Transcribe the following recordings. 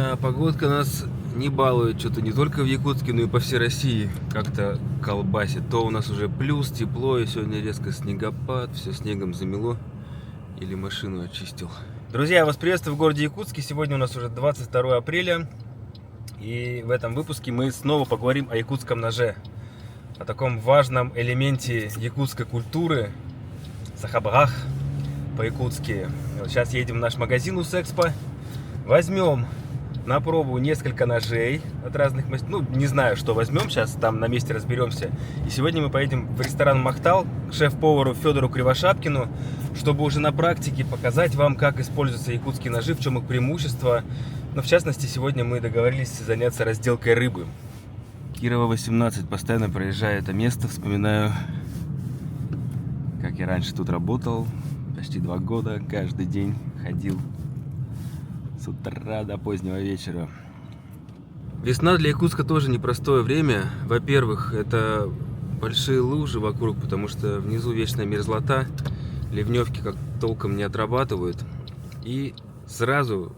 Да, погодка нас не балует, что-то не только в Якутске, но и по всей России как-то колбасит. То у нас уже плюс, тепло, и сегодня резко снегопад, все снегом замело. Или машину очистил. Друзья, я вас приветствую в городе Якутске. Сегодня у нас уже 22 апреля. И в этом выпуске мы снова поговорим о якутском ноже. О таком важном элементе якутской культуры. Сахабгах по-якутски. Вот сейчас едем в наш магазин Усэкспо. Возьмем на пробу несколько ножей от разных мастеров. Ну, не знаю, что возьмем, сейчас там на месте разберемся. И сегодня мы поедем в ресторан Махтал к шеф-повару Федору Кривошапкину, чтобы уже на практике показать вам, как используются якутские ножи, в чем их преимущество. Но в частности, сегодня мы договорились заняться разделкой рыбы. Кирова 18, постоянно проезжаю это место, вспоминаю, как я раньше тут работал, почти 2 года, каждый день ходил с утра до позднего вечера. Весна для Якутска тоже непростое время. Во-первых, это большие лужи вокруг, потому что внизу вечная мерзлота, ливневки как толком не отрабатывают. И сразу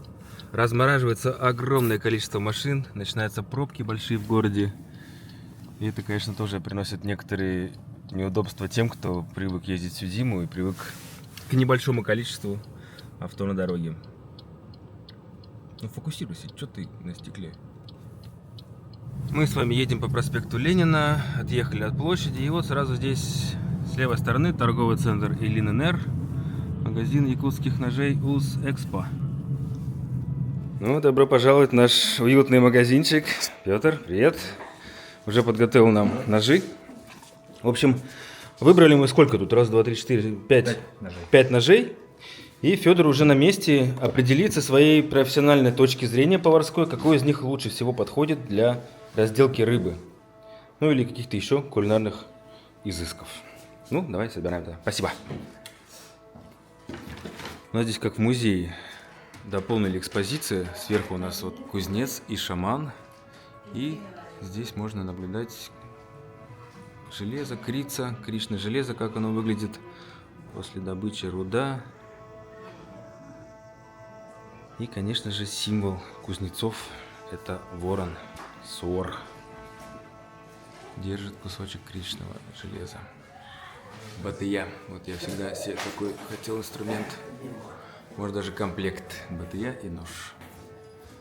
размораживается огромное количество машин, начинаются пробки большие в городе. И это, конечно, тоже приносит некоторые неудобства тем, кто привык ездить всю зиму и привык к небольшому количеству авто на дороге. Ну фокусируйся, что ты на стекле? Мы с вами едем по проспекту Ленина, отъехали от площади, и вот сразу здесь с левой стороны торговый центр ИлинНР, магазин якутских ножей Усэкспо. Ну, добро пожаловать в наш уютный магазинчик. Петр, привет. Уже подготовил нам ножи. В общем, выбрали мы сколько тут? Раз, два, три, четыре, пять. 5 ножей. И Федор уже на месте определит со своей профессиональной точки зрения поварской, какой из них лучше всего подходит для разделки рыбы. Ну или каких-то еще кулинарных изысков. Ну, давай собираем тогда. Спасибо. У нас здесь как в музее. Дополнили экспозиции. Сверху у нас вот кузнец и шаман. И здесь можно наблюдать железо, крица, кришна железо, как оно выглядит после добычи, руда. И, конечно же, символ кузнецов – это ворон, сор. Держит кусочек кришного железа. Батыя. Вот я всегда себе такой хотел инструмент. Может, даже комплект. Батыя и нож.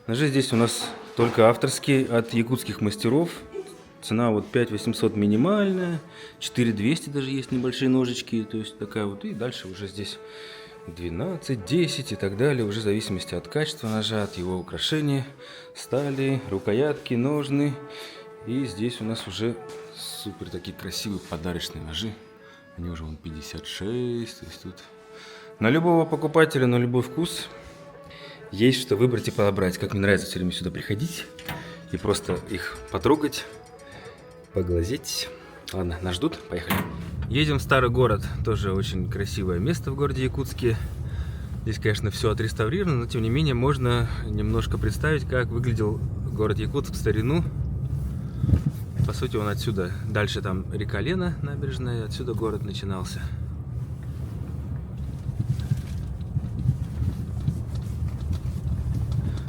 Ножи здесь у нас только авторские от якутских мастеров. Цена вот 5800 минимальная. 4200 даже есть небольшие ножички. То есть такая вот. И дальше уже здесь 12, 10 и так далее, уже в зависимости от качества ножа, от его украшения, стали, рукоятки, ножны. И здесь у нас уже супер такие красивые подарочные ножи. Они уже вон 56, то есть тут на любого покупателя, на любой вкус есть что выбрать и подобрать. Как мне нравится все время сюда приходить и просто их потрогать, поглазеть. Ладно, нас ждут, поехали. Едем в старый город, тоже очень красивое место в городе Якутске. Здесь, конечно, все отреставрировано, но тем не менее можно немножко представить, как выглядел город Якутск в старину. По сути, он отсюда, дальше там река Лена, набережная, отсюда город начинался.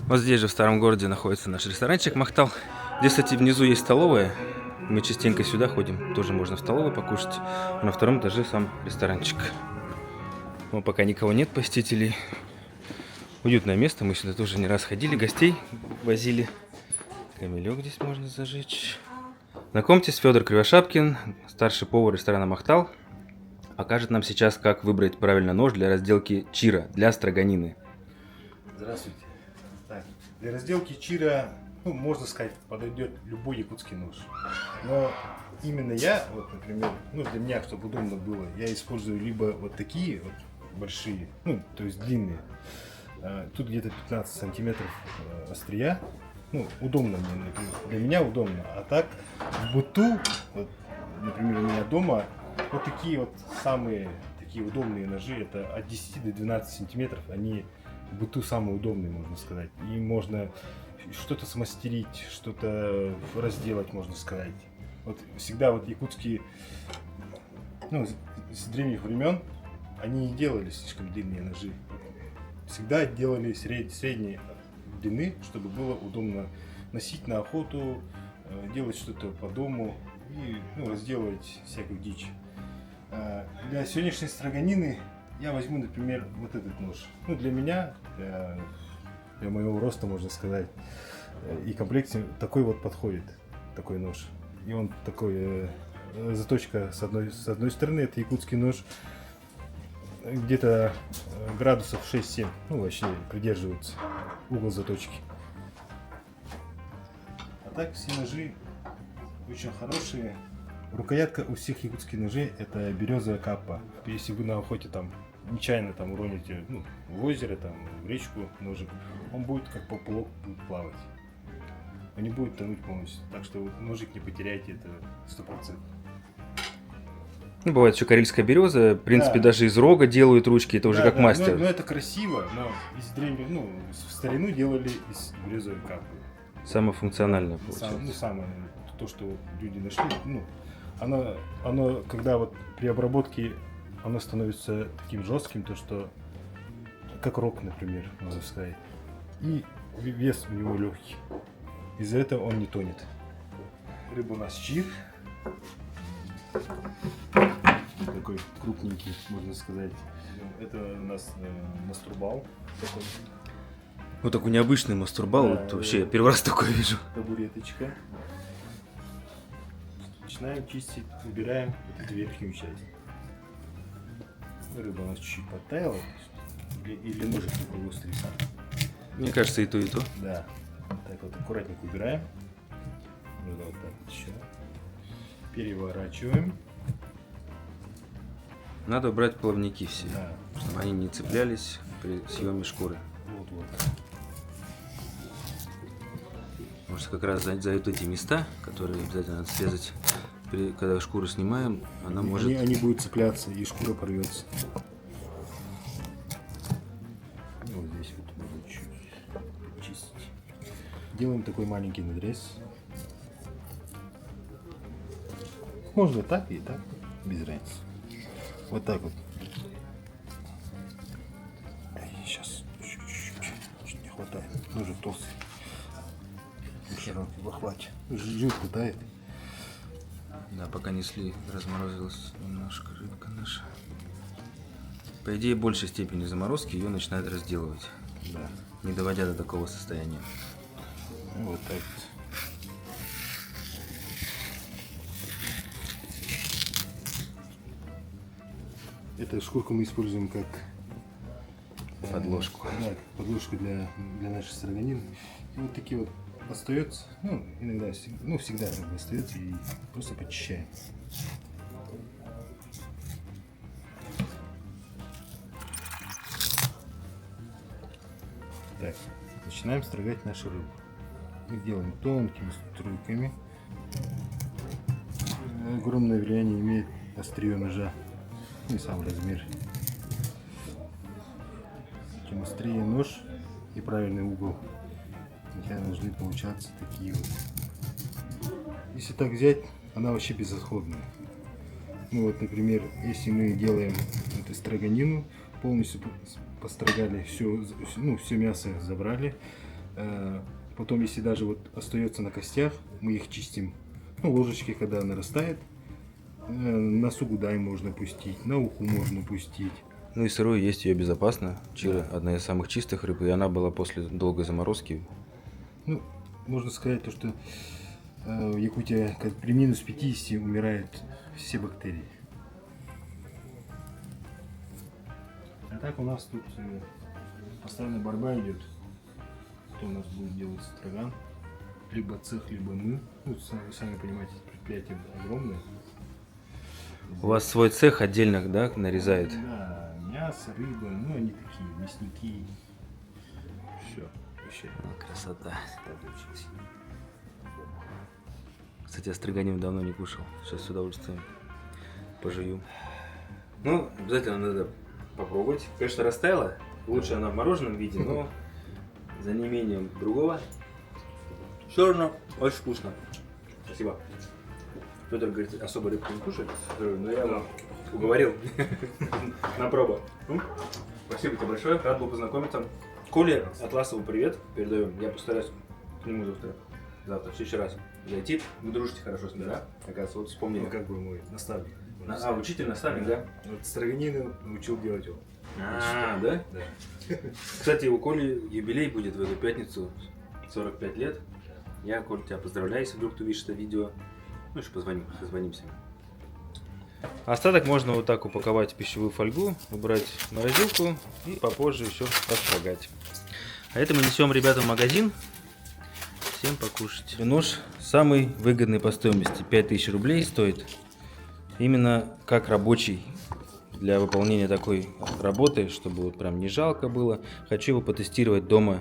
Вот здесь же в старом городе находится наш ресторанчик Махтал. Здесь, кстати, внизу есть столовая. Мы частенько сюда ходим, тоже можно в столовой покушать. А на втором этаже сам ресторанчик. Но пока никого нет, посетителей. Уютное место, мы сюда тоже не раз ходили, гостей возили. Камелек здесь можно зажечь. Знакомьтесь, Федор Кривошапкин, старший повар ресторана Махтал. Покажет нам сейчас, как выбрать правильно нож для разделки чира, для строганины. Здравствуйте. Так, для разделки чира, ну, можно сказать, подойдет любой якутский нож. Но именно я, вот, например, ну, для меня, чтобы удобно было, я использую либо вот такие вот большие, ну, то есть длинные. Тут где-то 15 сантиметров острия. Ну, удобно мне, например, для меня удобно. А так, в быту, вот, например, у меня дома, вот такие вот самые такие удобные ножи, это от 10 до 12 сантиметров, они в быту самые удобные, можно сказать. И можно что-то смастерить, что-то разделать, можно сказать. Вот всегда вот якутские, ну, с древних времен, они не делали слишком длинные ножи. Всегда делали средние, длины, чтобы было удобно носить на охоту, делать что-то по дому и разделывать всякую дичь. Для сегодняшней строганины я возьму, например, вот этот нож. Для меня, для моего роста, можно сказать, и комплекте такой вот подходит, такой нож. И он такой, заточка с одной стороны, это якутский нож, где-то градусов 6-7, вообще придерживается угол заточки. А так все ножи очень хорошие. Рукоятка у всех якутских ножей это березовая капа. Если вы на охоте там нечаянно там уроните в озеро, там, в речку ножик, он будет как поплавок плавать. Он не будет тонуть полностью. Так что ножик не потеряйте, это 100%. Бывает еще карельская береза, в принципе, Да. даже из рога делают ручки, это уже как мастер. Но это красиво, но из древних, в старину делали из березовой капы. Самое функциональное получается. Самое, то, что люди нашли, оно, когда вот при обработке, оно становится таким жестким, то что, как рог, например, можно сказать. И вес у него легкий. Из-за этого он не тонет. Рыба у нас чир. Такой крупненький, можно сказать. Это у нас мастурбал. Такой. Вот такой необычный мастурбал, Да, вот вообще я первый раз такое вижу. Табуреточка. Начинаем чистить, убираем вот эту верхнюю часть. Рыба у нас чуть-чуть подтаяла. Или ножик такой острый сам. Мне кажется, и то, и то. Да. Так вот аккуратненько убираем. Вот так вот еще. Переворачиваем. Надо убрать плавники все, Да. чтобы они не цеплялись при съеме шкуры. Вот. Может, как раз за эти места, которые обязательно надо срезать, когда шкуру снимаем, она может... Они будут цепляться, и шкура порвется. Вот здесь вот можно чуть чистить. Делаем такой маленький надрез. Можно так и так, без разницы. Вот так вот. Сейчас чуть не хватает. Ножик толстый. Широкий в охвате. Жир хватает. Да, пока несли, разморозилась немножко рыбка наша. По идее, в большей степени заморозки ее начинают разделывать, Да. не доводя до такого состояния. Вот так вот. Эту шкурку мы используем как Подложку. Да, подложку для нашей строганины. И вот такие вот остается, иногда, всегда остается, и просто почищаем. Так, начинаем строгать нашу рыбу. Мы делаем тонкими струйками. Огромное влияние имеет острие ножа и сам размер. Чем острее нож и правильный угол, хотя должны получаться такие вот. Если так взять, она вообще безотходная. Например, если мы делаем эту строганину, полностью построгали, все мясо забрали. Потом, если даже вот остается на костях, мы их чистим. Ложечки, когда нарастает, на сугудай можно пустить, на уху можно пустить. Ну и сырую есть ее безопасно. Чира Да. одна из самых чистых рыб, и она была после долгой заморозки. Можно сказать, что в Якутии при минус 50 умирают все бактерии. А так у нас тут постоянная борьба идет. Кто у нас будет делать строган? Либо цех, либо мы. Вы сами понимаете, предприятие огромное. У вас свой цех отдельно, да, нарезает? Да, мясо, рыба, они такие, мясники. Все, вообще. Красота. Получилось. Кстати, я строганину давно не кушал. Сейчас с удовольствием пожую. Обязательно надо попробовать. Конечно, растаяла. Лучше она в мороженом виде, но за неимением другого. Все равно очень вкусно. Спасибо. Петр говорит, особо рыбку не кушает, но я его уговорил на пробу. Спасибо тебе большое, рад был познакомиться. Коле Атласову привет передаем. Я постараюсь к нему завтра, в следующий раз зайти. Вы дружите хорошо с ним, да? Оказывается, вот вспомнили. Ну, как бы мой наставник. Учитель, наставник, да? Вот строганины научил делать его. Да? Да. Кстати, у Коли юбилей будет в эту пятницу, 45 лет. Я, Коль, тебя поздравляю, если вдруг ты увидишь это видео. Ну, еще созвонимся. Остаток можно вот так упаковать в пищевую фольгу, убрать в морозилку и попозже еще построгать. А это мы несем ребятам в магазин. Всем покушать. Нож самый выгодный по стоимости. 5000 рублей стоит. Именно как рабочий для выполнения такой работы, чтобы вот прям не жалко было. Хочу его потестировать дома.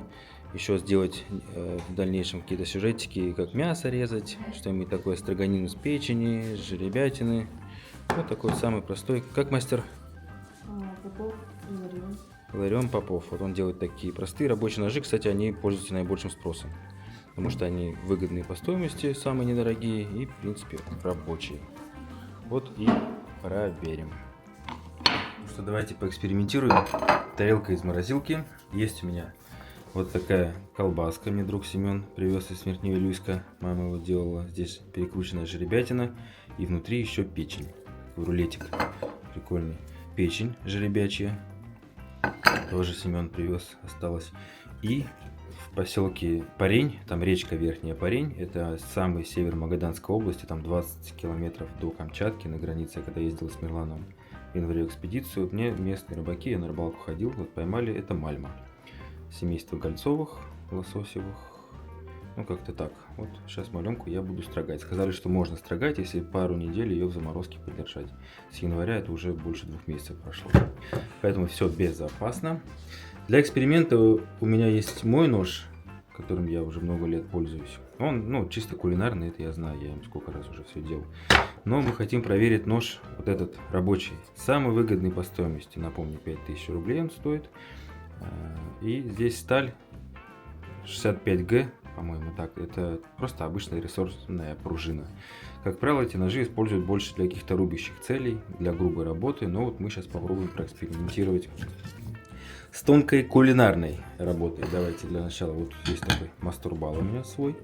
Еще сделать в дальнейшем какие-то сюжетики, как мясо резать, что-нибудь такое, строганину с печени, жеребятины. Вот такой самый простой. Как мастер? Попов, Иларион. Иларион Попов. Вот он делает такие простые рабочие ножи. Кстати, они пользуются наибольшим спросом. Потому что они выгодные по стоимости, самые недорогие и, в принципе, рабочие. Вот и проверим. Ну что, давайте поэкспериментируем. Тарелка из морозилки. Есть у меня вот такая колбаска. Мне друг Семен привез из Смертнево-Вилюйска. Мама его делала. Здесь перекрученная жеребятина. И внутри еще печень. Рулетик прикольный. Печень жеребячья. Тоже Семен привез. Осталось. И в поселке Парень, там речка Верхняя Парень, это самый север Магаданской области, там 20 километров до Камчатки, на границе, я когда ездил с Мирланом в январе экспедицию, мне местные рыбаки, я на рыбалку ходил, вот поймали, это мальма. Семейство Гольцовых, Лососевых, ну как-то так. Вот сейчас маленку я буду строгать. Сказали, что можно строгать, если пару недель ее в заморозке подержать. С января это уже больше 2 месяцев прошло. Поэтому все безопасно. Для эксперимента у меня есть мой нож, которым я уже много лет пользуюсь. Он, ну, чисто кулинарный, это я знаю, я им сколько раз уже все делал. Но мы хотим проверить нож, вот этот рабочий. Самый выгодный по стоимости, напомню, 5000 рублей он стоит. И здесь сталь 65Г, по-моему, так. Это просто обычная рессорсная пружина. Как правило, эти ножи используют больше для каких-то рубящих целей, для грубой работы. Но вот мы сейчас попробуем проэкспериментировать с тонкой кулинарной работой. Давайте для начала, вот есть такой мастурбал у меня свой.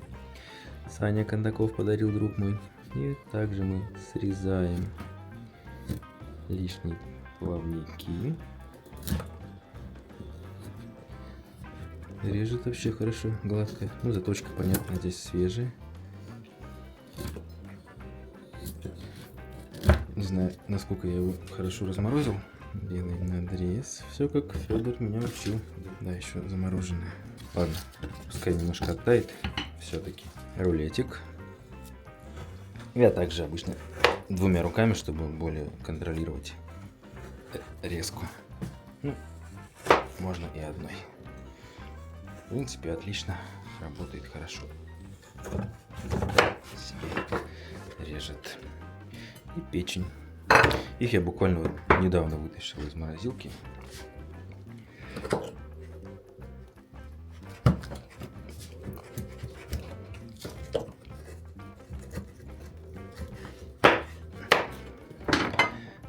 Саня Кондаков подарил, друг мой. И также мы срезаем лишние плавники. Режет вообще хорошо, гладко. Ну, заточка, понятно, здесь свежая. Не знаю, насколько я его хорошо разморозил. Делаем надрез. Все как Федор меня учил. Да, еще замороженное. Ладно, пускай немножко оттает. Все-таки рулетик. Я также обычно 2 руками, чтобы более контролировать резку. Ну, можно и одной. В принципе, отлично. Работает хорошо. Себе режет. И печень. Их я буквально вот недавно вытащил из морозилки.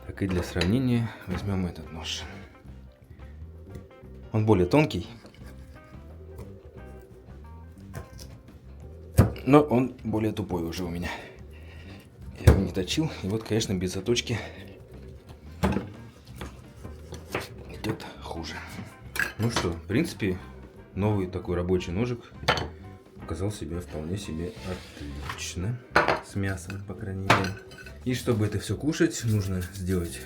Так, и для сравнения возьмем этот нож. Он более тонкий, но он более тупой уже у меня. Я его не точил, и вот, конечно, без заточки идет хуже. Ну что, в принципе, новый такой рабочий ножик показал себя вполне себе отлично. С мясом, по крайней мере. И чтобы это все кушать, нужно сделать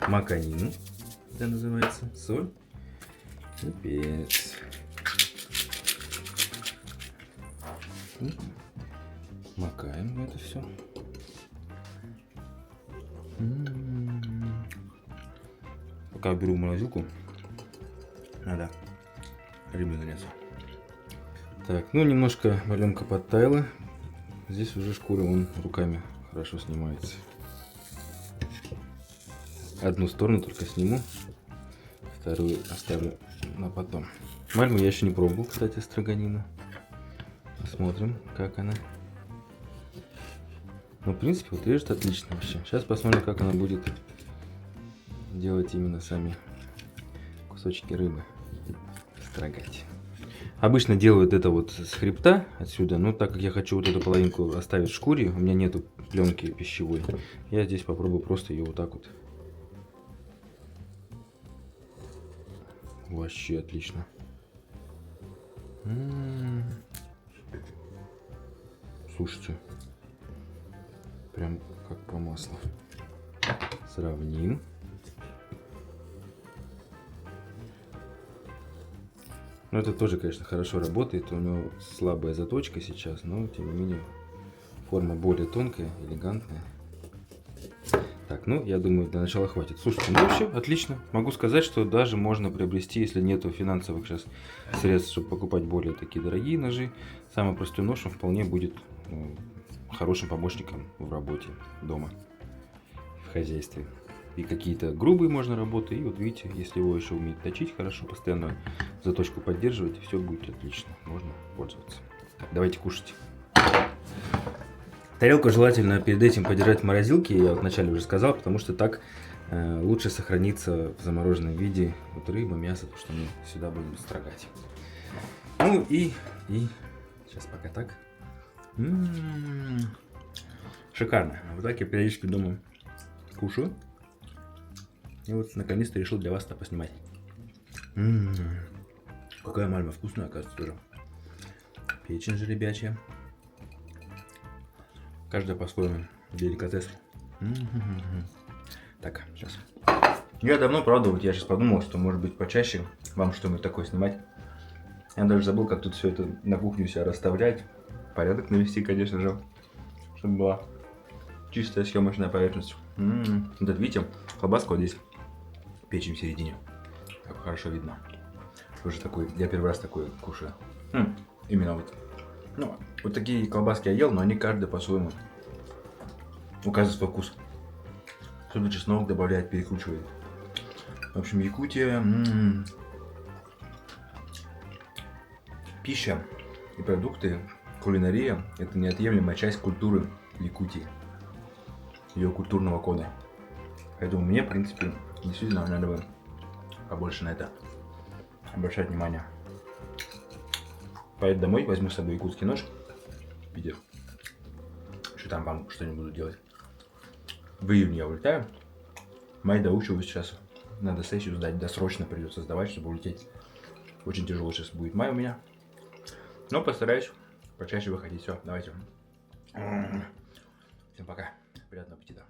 маканину, это называется, соль и перец. И макаем это все. Пока беру морозилку, надо рыбный нарез. Так, ну немножко валенка подтаяла. Здесь уже шкура вон руками хорошо снимается. Одну сторону только сниму, вторую оставлю на потом. Мальму я еще не пробовал, кстати, строганину. Посмотрим, как она. Ну, в принципе, вот режет отлично вообще. Сейчас посмотрим, как она будет делать именно сами кусочки рыбы. строгать. Обычно делают это вот с хребта отсюда, но так как я хочу вот эту половинку оставить в шкуре, у меня нету пленки пищевой, я здесь попробую просто ее вот так вот. Вообще отлично. Слушайте, прям как по маслу. Сравним. Ну, это тоже, конечно, хорошо работает. У него слабая заточка сейчас, но, тем не менее, форма более тонкая, элегантная. Так, ну, я думаю, для начала хватит. Слушайте, ну все, отлично. Могу сказать, что даже можно приобрести, если нету финансовых сейчас средств, чтобы покупать более такие дорогие ножи. Самый простой нож, он вполне будет хорошим помощником в работе дома, в хозяйстве. И какие-то грубые можно работы, и вот видите, если его еще уметь точить хорошо, постоянно заточку поддерживать, все будет отлично, можно пользоваться. Так, давайте кушать. Тарелку желательно перед этим подержать в морозилке, я вот вначале уже сказал, потому что так лучше сохранится в замороженном виде вот рыба, мясо, потому что мы сюда будем строгать. Ну и сейчас пока так. Шикарно. Вот так я периодически дома кушаю. И вот наконец-то решил для вас это поснимать. Какая мальма вкусная, оказывается, тоже. Печень жеребячая. Каждая по-своему деликатес. Так, сейчас. Я давно, правда, вот я сейчас подумал, что может быть почаще вам что-нибудь такое снимать. Я даже забыл, как тут все это на кухню себя расставлять. Порядок навести, конечно же. Чтобы была чистая съемочная поверхность. Вот это, видите, колбаска вот здесь. Печень в середине. Как хорошо видно. Тоже такой, я первый раз такой кушаю. Именно вот. Ну, вот такие колбаски я ел, но они каждый по-своему. У каждого свой вкус. Кто-то чеснок добавляет, перекручивает. В общем, Якутия. Пища и продукты, кулинария — это неотъемлемая часть культуры Якутии. Ее культурного кода. Поэтому мне, в принципе, действительно надо бы побольше на это обращать внимание. Поеду домой, возьму с собой якутский нож. Видео. Еще там вам что-нибудь буду делать. В июне я улетаю. В мае доучиваюсь сейчас. Надо сессию сдать. Досрочно придется сдавать, чтобы улететь. Очень тяжело сейчас будет май у меня. Но постараюсь почаще выходить. Все, давайте. Всем пока. Приятного аппетита.